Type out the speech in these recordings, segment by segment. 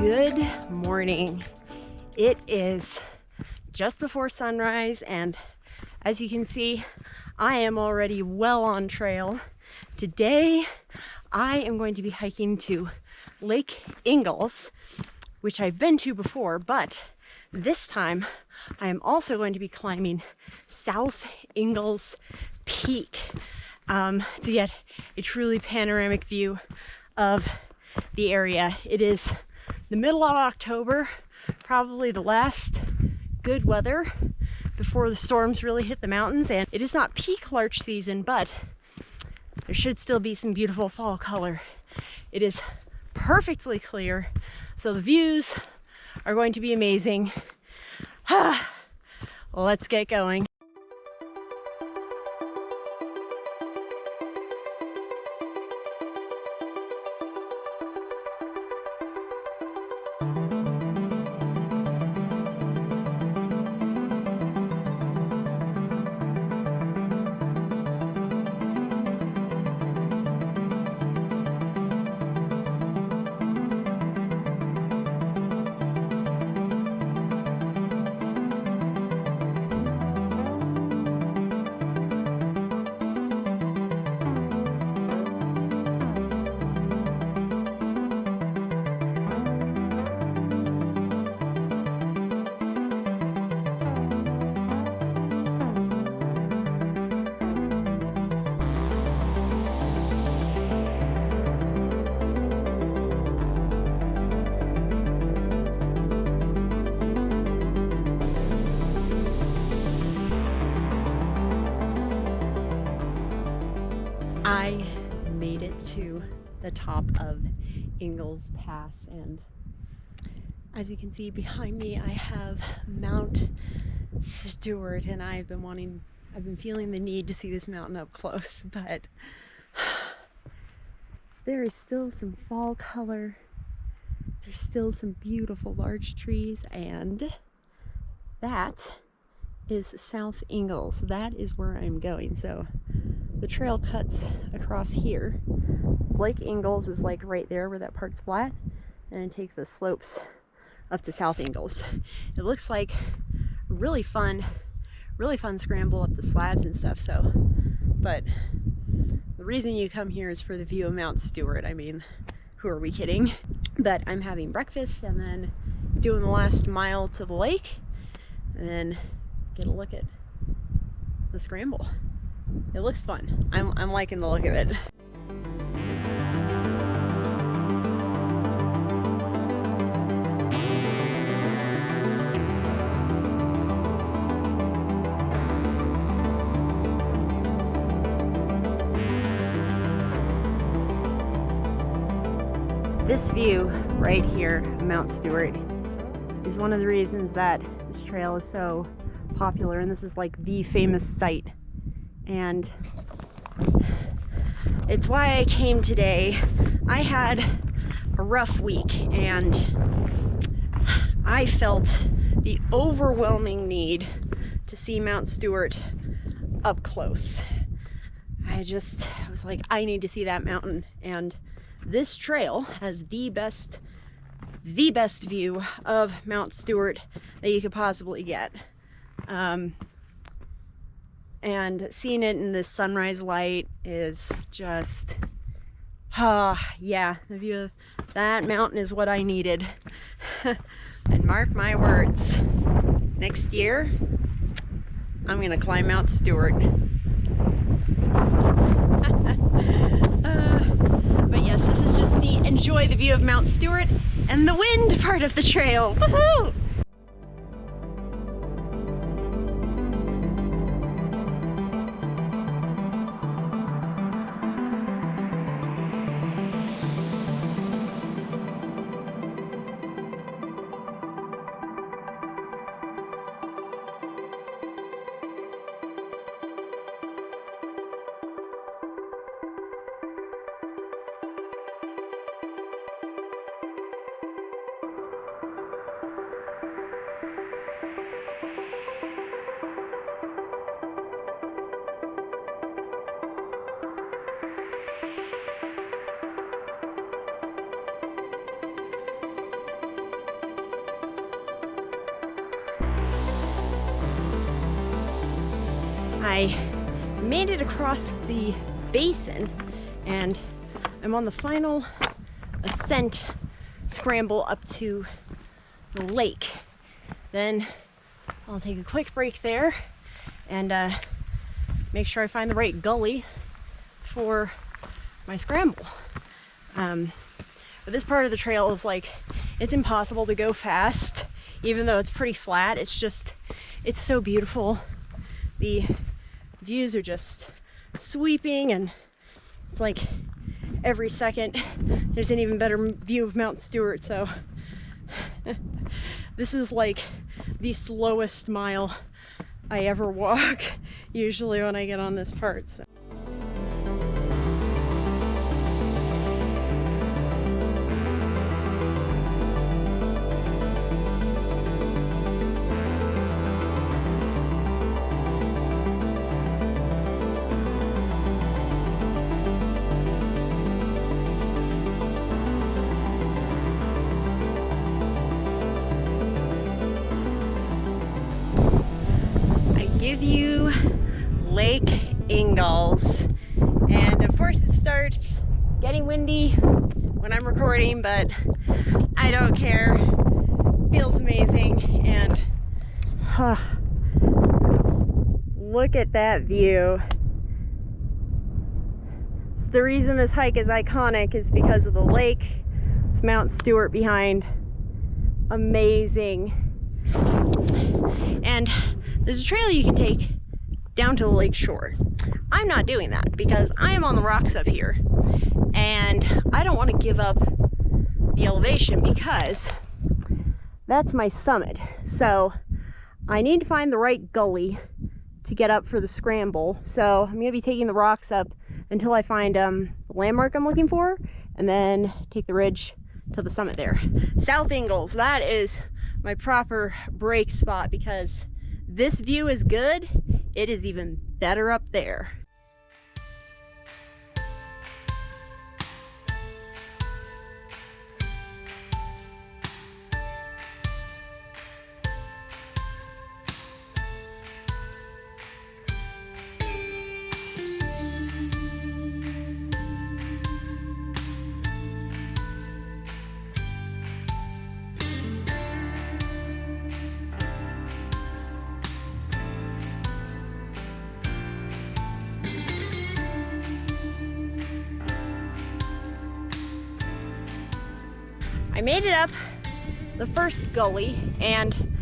Good morning. It is just before sunrise, and as you can see, I am already well on trail. Today, I am going to be hiking to Lake Ingalls, which I've been to before, but this time I am also going to be climbing South Engles Peak to get a truly panoramic view of the area. It is the middle of October, probably the last good weather before the storms really hit the mountains, and it is not peak larch season, but there should still be some beautiful fall color. It is perfectly clear, so the views are going to be amazing. Let's get going. I made it to the top of Ingalls Pass, and as you can see behind me, I have Mount Stewart, and I've been feeling the need to see this mountain up close, but there is still some fall color. There's still some beautiful large trees, and that is South Engles. That is where I'm going. So the trail cuts across here. Lake Engles is like right there where that part's flat, and then take the slopes up to South Engles. It looks like a really fun scramble up the slabs and stuff. So, but the reason you come here is for the view of Mount Stewart. I mean, who are we kidding? But I'm having breakfast and then doing the last mile to the lake, and then get a look at the scramble. It looks fun. I'm liking the look of it. This view right here, Mount Stewart, is one of the reasons that this trail is so popular, and this is like the famous site. And it's why I came today. I had a rough week, and I felt the overwhelming need to see Mount Stewart up close. I was like, I need to see that mountain, and this trail has the best view of Mount Stewart that you could possibly get. And seeing it in this sunrise light is just, yeah, the view of that mountain is what I needed. And mark my words, next year, I'm gonna climb Mount Stewart. But yes, this is just the enjoy the view of Mount Stewart and the wind part of the trail. Woohoo! I made it across the basin and I'm on the final ascent scramble up to the lake. Then I'll take a quick break there and make sure I find the right gully for my scramble. But this part of the trail is like, it's impossible to go fast, even though it's pretty flat. It's so beautiful. The views are just sweeping, and it's like every second there's an even better view of Mount Stewart. So this is like the slowest mile I ever walk, usually when I get on this part. So. Give you Lake Ingalls, and of course it starts getting windy when I'm recording, but I don't care. Feels amazing, and look at that view. It's the reason this hike is iconic, is because of the lake with Mount Stewart behind. Amazing. And there's a trail you can take down to the lake shore. I'm not doing that because I am on the rocks up here and I don't want to give up the elevation because that's my summit. So I need to find the right gully to get up for the scramble. So I'm gonna be taking the rocks up until I find the landmark I'm looking for, and then take the ridge to the summit there. South Engles, that is my proper break spot because this view is good. It is even better up there. I made it up the first gully and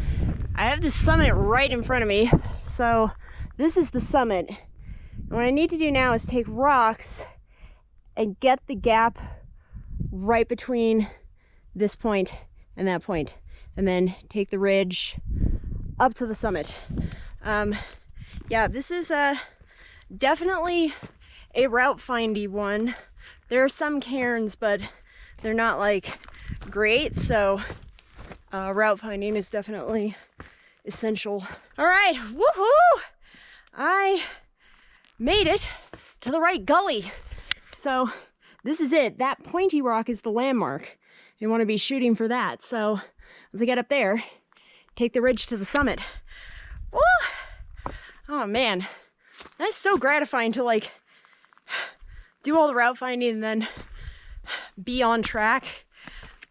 I have the summit right in front of me. So this is the summit. And what I need to do now is take rocks and get the gap right between this point and that point, and then take the ridge up to the summit. Yeah, this is definitely a route findy one. There are some cairns, but they're not like great, so route finding is definitely essential. All right, woohoo! I made it to the right gully. So this is it. That pointy rock is the landmark. You want to be shooting for that. So as I get up there, take the ridge to the summit. Woo! Oh man, that's so gratifying to like do all the route finding and then be on track.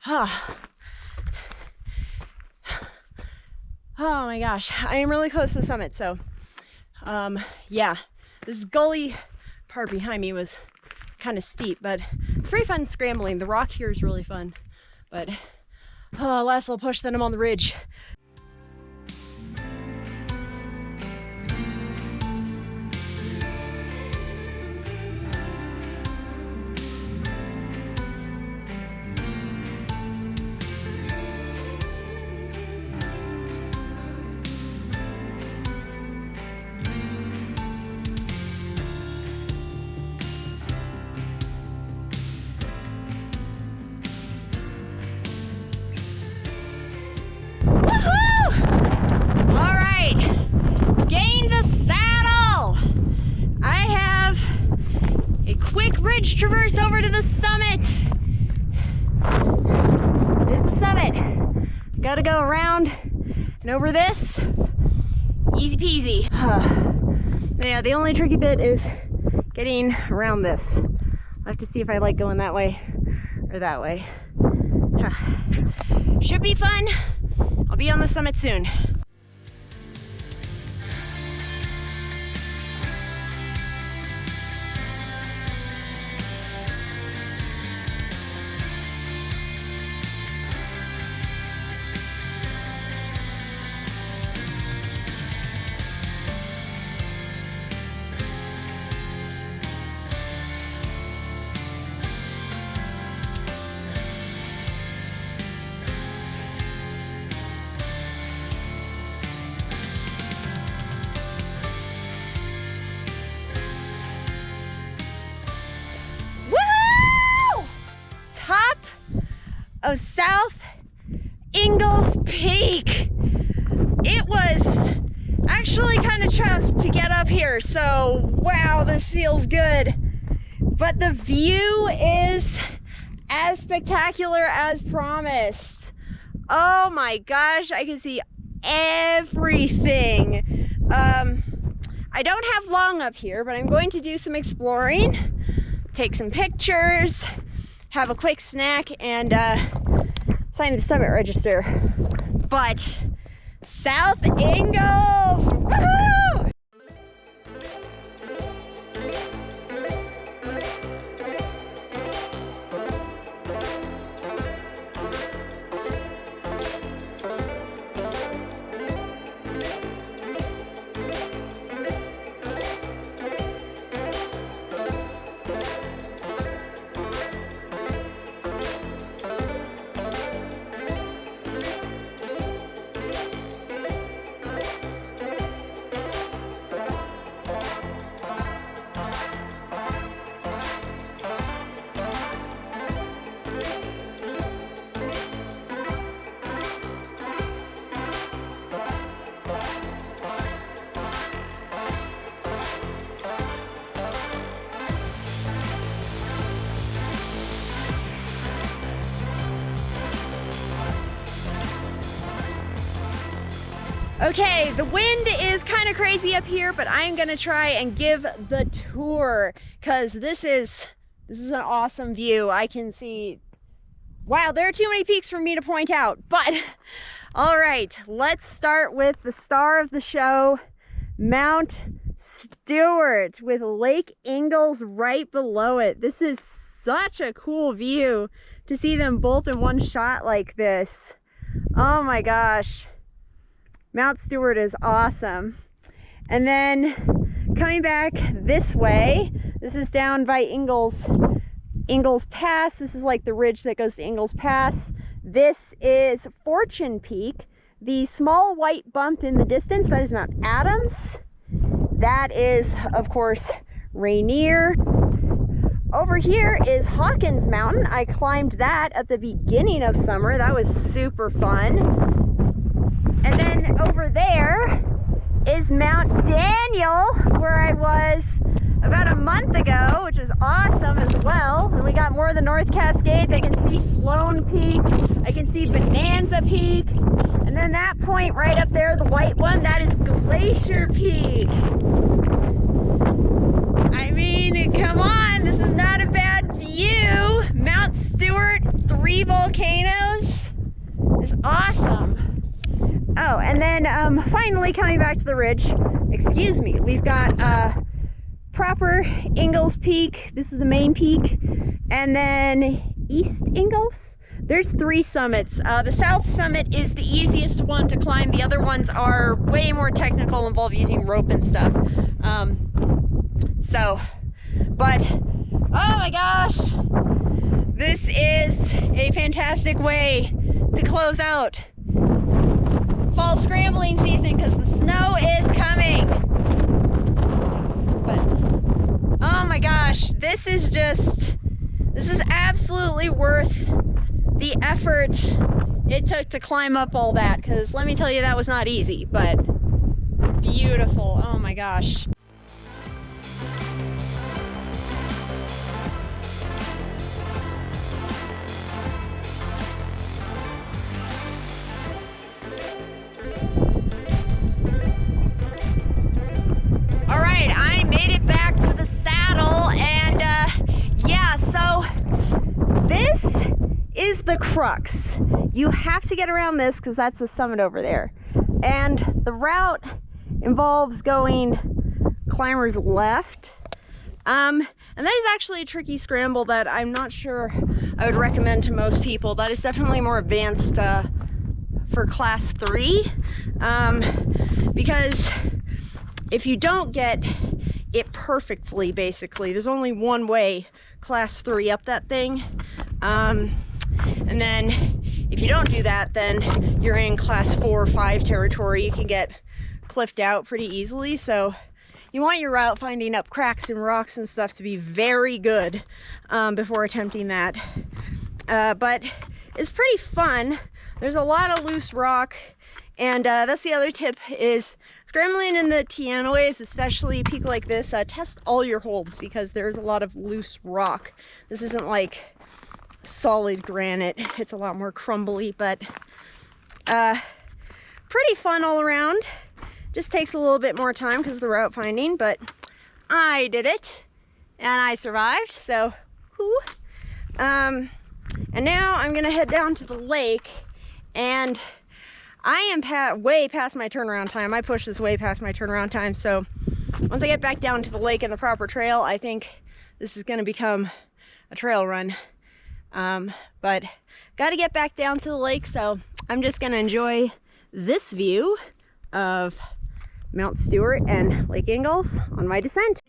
Oh my gosh, I am really close to the summit. So yeah, this gully part behind me was kind of steep, but it's pretty fun scrambling. The rock here is really fun, but last little push, then I'm on the ridge. Traverse over to the summit. This is the summit. Gotta go around and over this. Easy peasy. Yeah, the only tricky bit is getting around this. I'll have to see if I like going that way or that way. Should be fun. I'll be on the summit soon. Of South Ingalls Peak. It was actually kind of tough to get up here, so wow, this feels good. But the view is as spectacular as promised. Oh my gosh, I can see everything. I don't have long up here, but I'm going to do some exploring, take some pictures, have a quick snack, and sign the summit register. But South Ingalls! Woohoo! Okay, the wind is kind of crazy up here, but I'm gonna try and give the tour because this is an awesome view. I can see, wow, there are too many peaks for me to point out, but all right, let's start with the star of the show, Mount Stewart, with Lake Engles right below it. This is such a cool view to see them both in one shot like this. Oh my gosh. Mount Stewart is awesome. And then coming back this way, this is down by Engles Pass. This is like the ridge that goes to Engles Pass. This is Fortune Peak. The small white bump in the distance, that is Mount Adams. That is, of course, Rainier. Over here is Hawkins Mountain. I climbed that at the beginning of summer. That was super fun. And then over there is Mount Daniel, where I was about a month ago, which is awesome as well. And we got more of the North Cascades. I can see Sloan Peak. I can see Bonanza Peak. And then that point right up there, the white one, that is Glacier Peak. I mean, come on, this is not a bad view. Mount Stewart, 3 volcanoes is awesome. Oh, and then finally coming back to the ridge, excuse me, we've got proper Ingalls Peak. This is the main peak. And then East Ingalls. There's 3 summits. The south summit is the easiest one to climb. The other ones are way more technical, involve using rope and stuff. But oh my gosh, this is a fantastic way to close out fall scrambling season because the snow is coming. But oh my gosh, this is absolutely worth the effort it took to climb up all that, because let me tell you, that was not easy, but beautiful. Oh my gosh. Crux. You have to get around this because that's the summit over there. And the route involves going climbers left. And that is actually a tricky scramble that I'm not sure I would recommend to most people. That is definitely more advanced for class 3. Because if you don't get it perfectly, basically, there's only one way class 3 up that thing. And then if you don't do that, then you're in class 4 or 5 territory. You can get cliffed out pretty easily. So you want your route finding up cracks and rocks and stuff to be very good before attempting that. But it's pretty fun. There's a lot of loose rock, and that's the other tip is scrambling in the Teanaways, especially a peak like this. Test all your holds because there's a lot of loose rock. This isn't like solid granite. It's a lot more crumbly, but pretty fun all around. Just takes a little bit more time because of the route finding, but I did it and I survived, so whoo. And now I'm gonna head down to the lake, and I am way past my turnaround time. I pushed this way past my turnaround time, so once I get back down to the lake and the proper trail, I think this is gonna become a trail run. But got to get back down to the lake, so I'm just gonna enjoy this view of Mount Stewart and Lake Ingalls on my descent.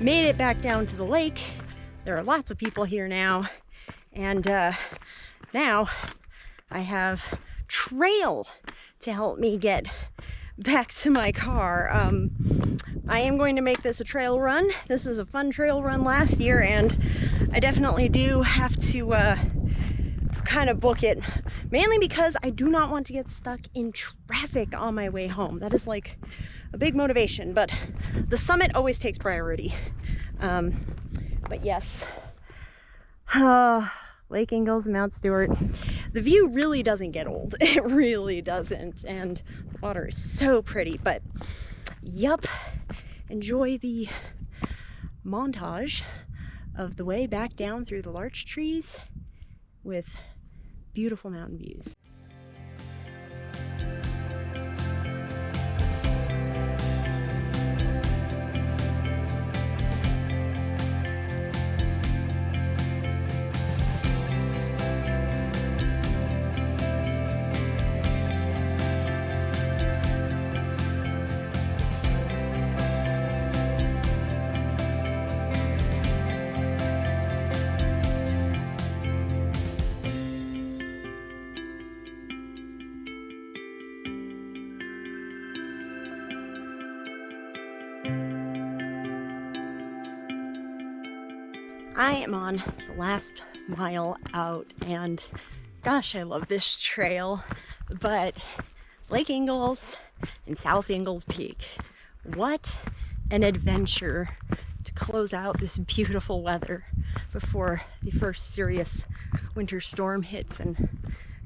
Made it back down to the lake. There are lots of people here now, and now I have trail to help me get back to my car. I am going to make this a trail run. This is a fun trail run last year, and I definitely do have to kind of book it, mainly because I do not want to get stuck in traffic on my way home. That is like a big motivation, but the summit always takes priority. But yes, Lake Engles, Mount Stewart. The view really doesn't get old. It really doesn't. And the water is so pretty, but yup, enjoy the montage of the way back down through the larch trees with beautiful mountain views. I am on the last mile out, and gosh, I love this trail. But Lake Engles and South Engles Peak, what an adventure to close out this beautiful weather before the first serious winter storm hits and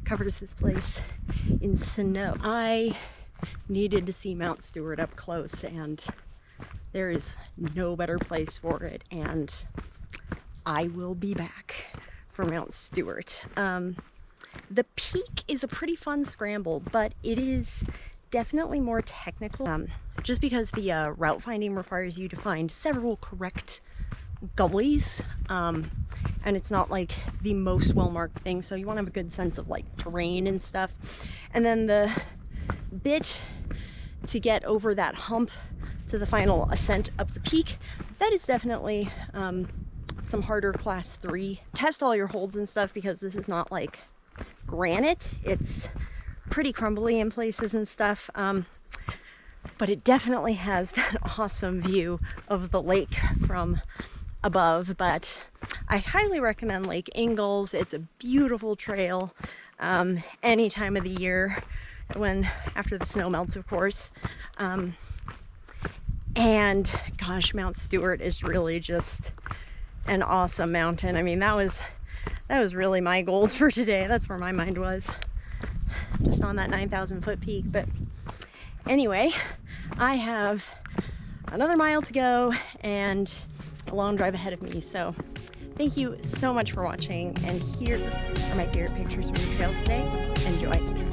covers this place in snow. I needed to see Mount Stewart up close, and there is no better place for it, and I will be back for Mount Stewart. The peak is a pretty fun scramble, but it is definitely more technical, just because the route finding requires you to find several correct gullies, and it's not like the most well-marked thing, so you want to have a good sense of like terrain and stuff. And then the bit to get over that hump to the final ascent up the peak, that is definitely some harder class 3. Test all your holds and stuff, because this is not like granite. It's pretty crumbly in places and stuff, but it definitely has that awesome view of the lake from above. But I highly recommend Lake Engles. It's a beautiful trail any time of the year, after the snow melts, of course. And gosh, Mount Stewart is really just an awesome mountain. I mean, that That was really my goal for today. That's where my mind was. Just on that 9,000 foot peak. But anyway, I have another mile to go and a long drive ahead of me. So thank you so much for watching. And here are my favorite pictures from the trail today. Enjoy.